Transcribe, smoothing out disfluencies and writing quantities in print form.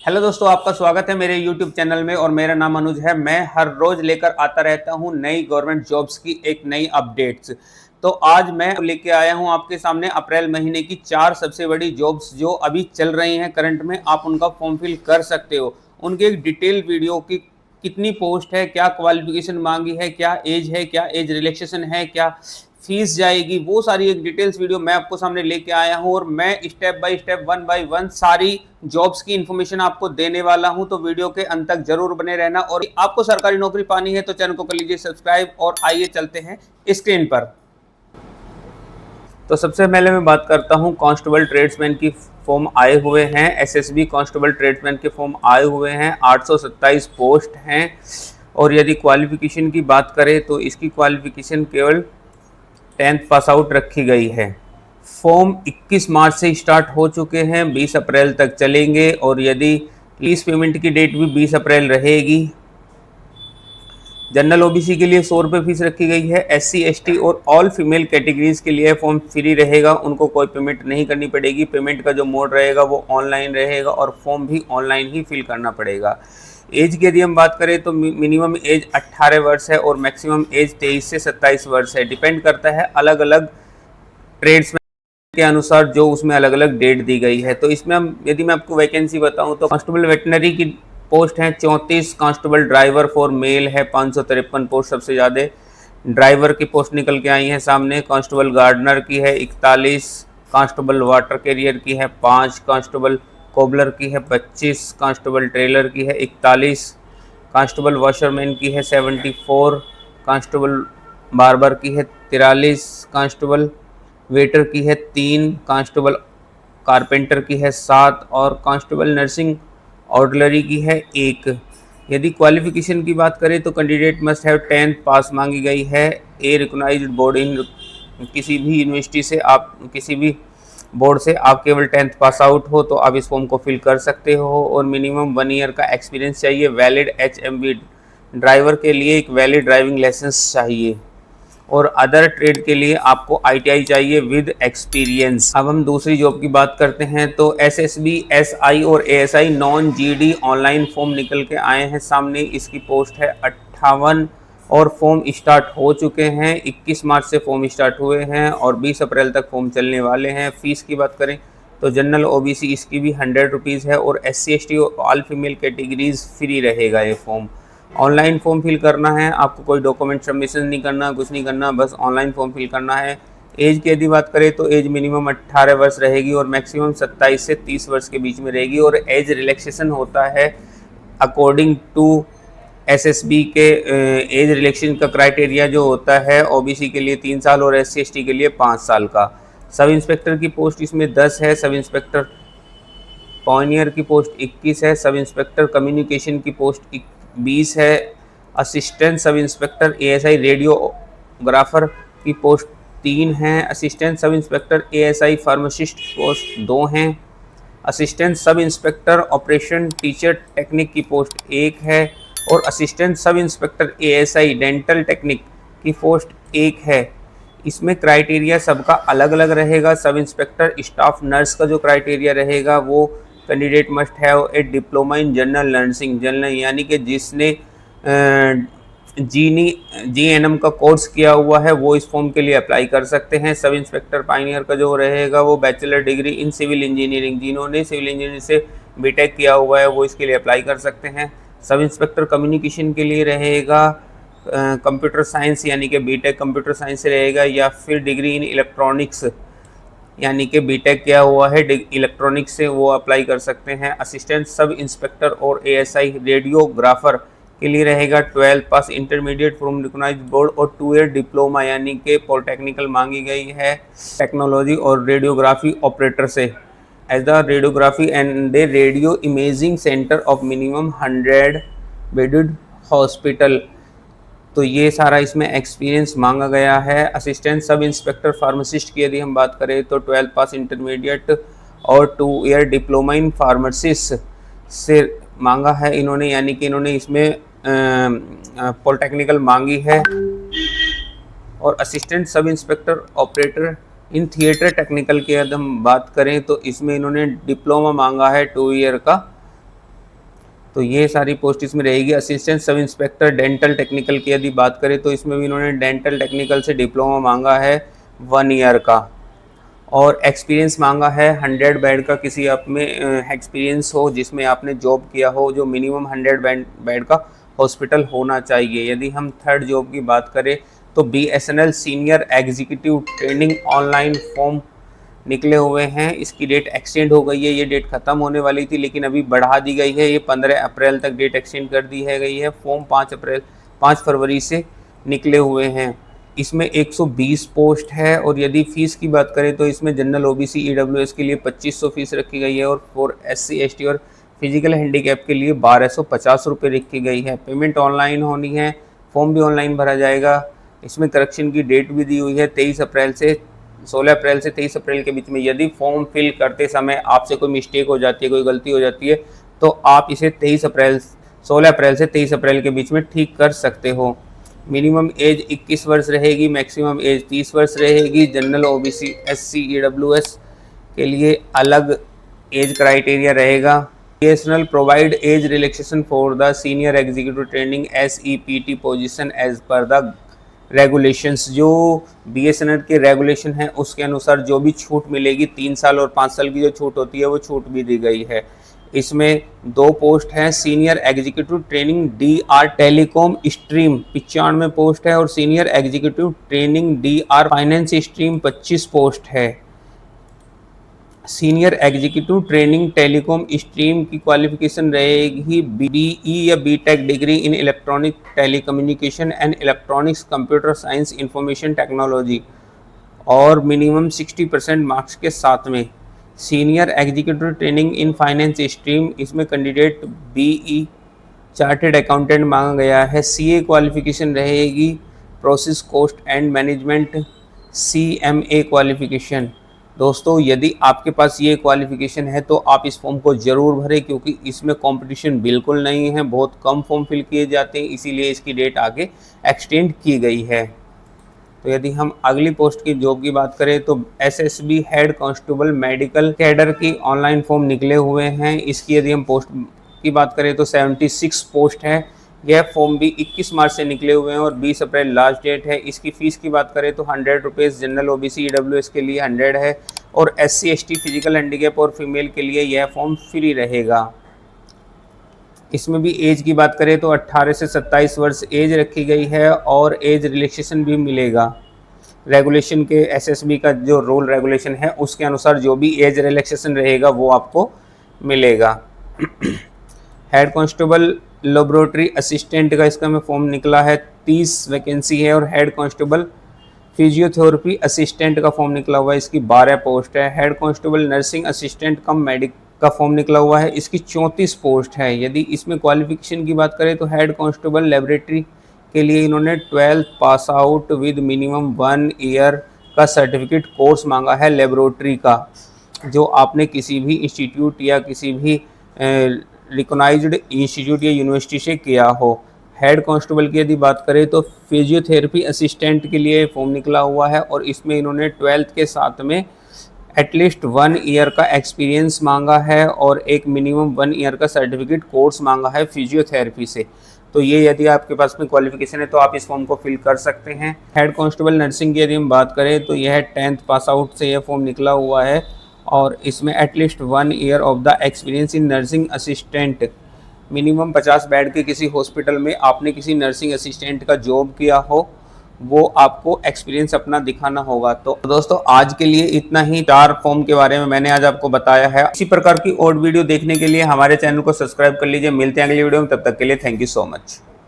Hello दोस्तों, आपका स्वागत है मेरे YouTube चैनल में और मेरा नाम अनुज है। मैं हर रोज लेकर आता रहता हूं नई गवर्नमेंट जॉब्स की एक नई अपडेट्स। तो आज मैं लेके आया हूं आपके सामने अप्रैल महीने की 4 सबसे बड़ी जॉब्स जो अभी चल रही हैं करंट में। आप उनका फॉर्म फिल कर सकते हो। उनके एक डिटेल वीडियो की कितनी पोस्ट है, क्या क्वालिफिकेशन मांगी है, क्या एज रिलैक्सेशन है, क्या फीस जाएगी, वो सारी एक डिटेल्स वीडियो मैं आपको सामने लेके आया हूं और मैं step by step one by one सारी जॉब्स की इन्फॉर्मेशन आपको देने वाला हूं। तो वीडियो के अंत तक जरूर बने रहना। और आपको सरकारी नौकरी पानी है तो चैनल को कर लीजिए सब्सक्राइब और आइए चलते हैं स्क्रीन पर। तो सबसे पहले मैं बात करता हूं कांस्टेबल ट्रेड्समैन की फॉर्म आए हुए हैं। एसएसबी कांस्टेबल ट्रेड्समैन के फॉर्म आए हुए हैं। 827 पोस्ट हैं। और यदि क्वालिफिकेशन की बात करें तो इसकी क्वालिफिकेशन केवल 10th पास आउट रखी गई है। फॉर्म 21 मार्च से स्टार्ट हो चुके हैं, 20 अप्रैल तक चलेंगे। और यदि फीस पेमेंट की डेट भी 20 अप्रैल रहेगी। जनरल ओबीसी के लिए 100 रुपये फीस रखी गई है। एससी एसटी और ऑल फीमेल कैटेगरीज के लिए फॉर्म फ्री रहेगा, उनको कोई पेमेंट नहीं करनी पड़ेगी। पेमेंट का जो मोड रहेगा वो ऑनलाइन रहेगा और फॉर्म भी ऑनलाइन ही फिल करना पड़ेगा। एज की यदि हम बात करें तो मिनिमम एज 18 वर्ष है और मैक्सिमम एज 23 से 27 वर्ष है। डिपेंड करता है अलग अलग ट्रेड्स के अनुसार जो उसमें अलग अलग डेट दी गई है। तो इसमें हम यदि मैं आपको वैकेंसी बताऊं तो कांस्टेबल वेटनरी की पोस्ट है 34, कांस्टेबल ड्राइवर फॉर मेल है 553 पोस्ट सबसे ज़्यादा ड्राइवर की पोस्ट निकल के आई हैं सामने। कांस्टेबल गार्डनर की है 41, कांस्टेबल वाटर कैरियर की है 5, कांस्टेबल कोबलर की है 25, कांस्टेबल ट्रेलर की है 41, कांस्टेबल वॉशरमैन की है 74, कांस्टेबल बार्बर की है 43, कांस्टेबल वेटर की है 3, कांस्टेबल कारपेंटर की है 7 और कांस्टेबल नर्सिंग ऑर्डिनरी की है 1। यदि क्वालिफिकेशन की बात करें तो कैंडिडेट मस्ट हैव 10th पास मांगी गई है। ए रिकॉग्नाइज्ड बोर्ड इन किसी भी यूनिवर्सिटी से आप किसी भी बोर्ड से आप केवल 10th पास आउट हो तो आप इस फॉर्म को फिल कर सकते हो। और मिनिमम 1 ईयर का एक्सपीरियंस चाहिए। वैलिड HMV ड्राइवर के लिए एक वैलिड ड्राइविंग लाइसेंस चाहिए और अदर ट्रेड के लिए आपको ITI चाहिए विद एक्सपीरियंस। अब हम दूसरी जॉब की बात करते हैं तो SSB SI और ASI non GD online form निकल के आए हैं सामने। इसकी पोस्ट है 58 और फॉर्म स्टार्ट हो चुके हैं। 21 मार्च से फॉर्म स्टार्ट हुए हैं और 20 अप्रैल तक फॉर्म चलने वाले हैं। फ़ीस की बात करें तो जनरल OBC इसकी भी 100 रुपीज़ है और SC ST और ऑल फीमेल कैटेगरीज फ्री रहेगा ये फॉर्म। ऑनलाइन फॉर्म फिल करना है, आपको कोई डॉक्यूमेंट सबमिशन नहीं करना, कुछ नहीं करना, बस ऑनलाइन फॉर्म फिल करना है। एज की यदि बात करें तो एज मिनिमम 18 वर्ष रहेगी और मैक्सिमम 27 से 30 वर्ष के बीच में रहेगी। और एज रिलैक्सेशन होता है अकॉर्डिंग टू SSB के एज रिलैक्सेशन का क्राइटेरिया जो होता है OBC के लिए 3 साल और SC ST के लिए 5 साल का। सब इंस्पेक्टर की पोस्ट इसमें 10 है। सब इंस्पेक्टर पॉइनियर की पोस्ट 21 है। सब इंस्पेक्टर कम्युनिकेशन की पोस्ट 20 है। Assistant sub inspector ASI radiographer की पोस्ट 3 हैं। Assistant sub inspector ASI pharmacist post 2 हैं। Assistant sub inspector operation teacher technique की पोस्ट 1 है और assistant sub inspector ASI dental technique की पोस्ट 1 है। इसमें क्राइटेरिया सबका अलग अलग रहेगा। सब इंस्पेक्टर स्टाफ नर्स का जो क्राइटेरिया रहेगा वो candidate must have a diploma in general nursing, general यानी कि जिसने GNM का कोर्स किया हुआ है वो इस फॉर्म के लिए अप्लाई कर सकते हैं। सब इंस्पेक्टर पाइनियर का जो रहेगा वो bachelor degree in civil engineering, जिन्होंने सिविल इंजीनियरिंग से BTech किया हुआ है वो इसके लिए अप्लाई कर सकते हैं। सब इंस्पेक्टर कम्युनिकेशन के लिए रहेगा कंप्यूटर साइंस यानी कि BTech कंप्यूटर साइंस से रहेगा या फिर डिग्री इन इलेक्ट्रॉनिक्स यानी कि BTech किया हुआ है इलेक्ट्रॉनिक्स से, वो अप्लाई कर सकते हैं। असिस्टेंट सब इंस्पेक्टर और ASI रेडियोग्राफर के लिए रहेगा 12th pass intermediate from recognised board और 2 ईयर डिप्लोमा यानी कि पॉलिटेक्निकल मांगी गई है टेक्नोलॉजी और रेडियोग्राफी ऑपरेटर से as the radiography and the radio imaging centre of minimum 100 bedded hospital. तो ये सारा इसमें एक्सपीरियंस मांगा गया है। असिस्टेंट सब इंस्पेक्टर फार्मासिस्ट की यदि हम बात करें तो 12th पास इंटरमीडिएट और 2 ईयर डिप्लोमा इन फार्मासिस्ट से मांगा है इन्होंने, यानी कि इन्होंने इसमें पॉलिटेक्निकल मांगी है। और assistant sub inspector operator in theatre technical की यदि हम बात करें तो इसमें इन्होंने डिप्लोमा मांगा है 2 ईयर का तो ये सारी पोस्ट इसमें रहेगी। Assistant sub inspector dental technical की यदि बात करें तो इसमें भी इन्होंने डेंटल टेक्निकल से डिप्लोमा मांगा है 1 ईयर का, और एक्सपीरियंस मांगा है 100 बेड का, किसी आप में एक्सपीरियंस हो जिसमें आपने जॉब किया हो, जो मिनिमम 100 बेड का हॉस्पिटल होना चाहिए। यदि हम थर्ड जॉब की बात करें तो BSNL senior executive training online form निकले हुए हैं। इसकी डेट एक्सटेंड हो गई है, ये डेट ख़त्म होने वाली थी लेकिन अभी बढ़ा दी गई है, ये 15 अप्रैल तक डेट एक्सटेंड कर दी है गई है। फॉर्म 5 फरवरी से निकले हुए हैं। इसमें 120 पोस्ट है, और यदि फ़ीस की बात करें तो इसमें जनरल OBC EWS के लिए 2500 फीस रखी गई है, और फॉर SC ST और फिजिकल हैंडीकैप के लिए 1250 रुपये रखी गई है। पेमेंट ऑनलाइन होनी है, फॉर्म भी ऑनलाइन भरा जाएगा। इसमें करेक्शन की डेट भी दी हुई है 16 अप्रैल से 23 अप्रैल के बीच में। यदि फॉर्म फिल करते समय आपसे कोई मिस्टेक हो जाती है, कोई गलती हो जाती है, तो आप इसे 16 अप्रैल से 23 अप्रैल के बीच में ठीक कर सकते हो। मिनिमम एज 21 वर्ष रहेगी, मैक्सिमम एज 30 वर्ष रहेगी। जनरल OBC SC EWS के लिए अलग एज क्राइटेरिया रहेगा। BSNL provide age relaxation for the senior executive training SEPT position as per the regulations. जो BSNL के रेगुलेशन हैं उसके अनुसार जो भी छूट मिलेगी, 3 साल और 5 साल की जो छूट होती है वो छूट भी दी गई है। इसमें 2 पोस्ट हैं, senior executive training DR telecom stream 95 post है, और senior executive training DR finance stream 25 post है। Senior executive training telecom stream की क्वालिफिकेशन रहेगी BE या BTech degree in electronic telecommunication and electronics computer science information technology, और minimum 60% marks के साथ में। Senior executive training in finance stream, इसमें candidate BE chartered accountant मांगा गया है। CA क्वालिफिकेशन रहेगी, process cost and management CMA qualification. दोस्तों, यदि आपके पास ये क्वालिफिकेशन है तो आप इस फॉर्म को ज़रूर भरें, क्योंकि इसमें कंपटीशन बिल्कुल नहीं है, बहुत कम फॉर्म फिल किए जाते हैं, इसीलिए इसकी डेट आगे एक्सटेंड की गई है। तो यदि हम अगली पोस्ट की जॉब की बात करें तो SSB head constable medical cadre की ऑनलाइन फॉर्म निकले हुए हैं। इसकी यदि हम पोस्ट की बात करें तो 76 पोस्ट है। यह फॉर्म भी 21 मार्च से निकले हुए हैं और 20 अप्रैल लास्ट डेट है। इसकी फ़ीस की बात करें तो 100 रुपीज़ जनरल OBC EWS के लिए 100 है, और SC ST फिजिकल हैंडीकैप और फीमेल के लिए यह फॉर्म फ्री रहेगा। इसमें भी एज की बात करें तो 18 से 27 वर्ष एज रखी गई है, और एज रिलैक्सेशन भी मिलेगा। रेगुलेशन के SSB का जो रूल रेगुलेशन है उसके अनुसार जो भी एज रिलैक्सेशन रहेगा वो आपको मिलेगा। हेड कांस्टेबल लेबोरेटरी असिस्टेंट का इसका में फॉर्म निकला है, 30 वैकेंसी है, और हेड कांस्टेबल फिजियोथेरेपी असिस्टेंट का फॉर्म निकला हुआ है, इसकी 12 पोस्ट है। हेड कांस्टेबल नर्सिंग असिस्टेंट कम मेडिक का फॉर्म निकला हुआ है, इसकी 34 पोस्ट है। यदि इसमें क्वालिफिकेशन की बात करें तो हेड कांस्टेबल लेबोरेटरी के लिए इन्होंने 12th pass out with minimum 1 year का सर्टिफिकेट कोर्स मांगा है लेबोरेटरी का, जो आपने किसी भी इंस्टीट्यूट या किसी भी रिकॉग्नाइज्ड इंस्टीट्यूट या यूनिवर्सिटी से किया हो। हेड कांस्टेबल की यदि बात करें तो फिजियोथेरेपी असिस्टेंट के लिए फॉर्म निकला हुआ है, और इसमें इन्होंने 12th के साथ में एटलीस्ट 1 ईयर का एक्सपीरियंस मांगा है, और एक मिनिमम 1 ईयर का सर्टिफिकेट कोर्स मांगा है फिजियोथेरेपी से। तो ये यदि आपके पास में क्वालिफिकेशन है तो आप इस फॉर्म को फिल कर सकते हैं। हेड कांस्टेबल नर्सिंग की यदि हम बात करें तो यह 10th पास आउट से यह फॉर्म निकला हुआ है, और इसमें at least 1 year of the experience in nursing assistant. Minimum 50 bed के किसी हॉस्पिटल में आपने किसी नर्सिंग असिस्टेंट का जॉब किया हो, वो आपको एक्सपीरियंस अपना दिखाना होगा। तो दोस्तों, आज के लिए इतना ही 4 फॉर्म के बारे में मैंने आज आपको बताया है। इसी प्रकार की और वीडियो देखने के लिए हमारे चैनल को सब्सक्राइब कर लीजिए। मिलते हैं अगली वीडियो में, तब तक के लिए थैंक यू सो मच।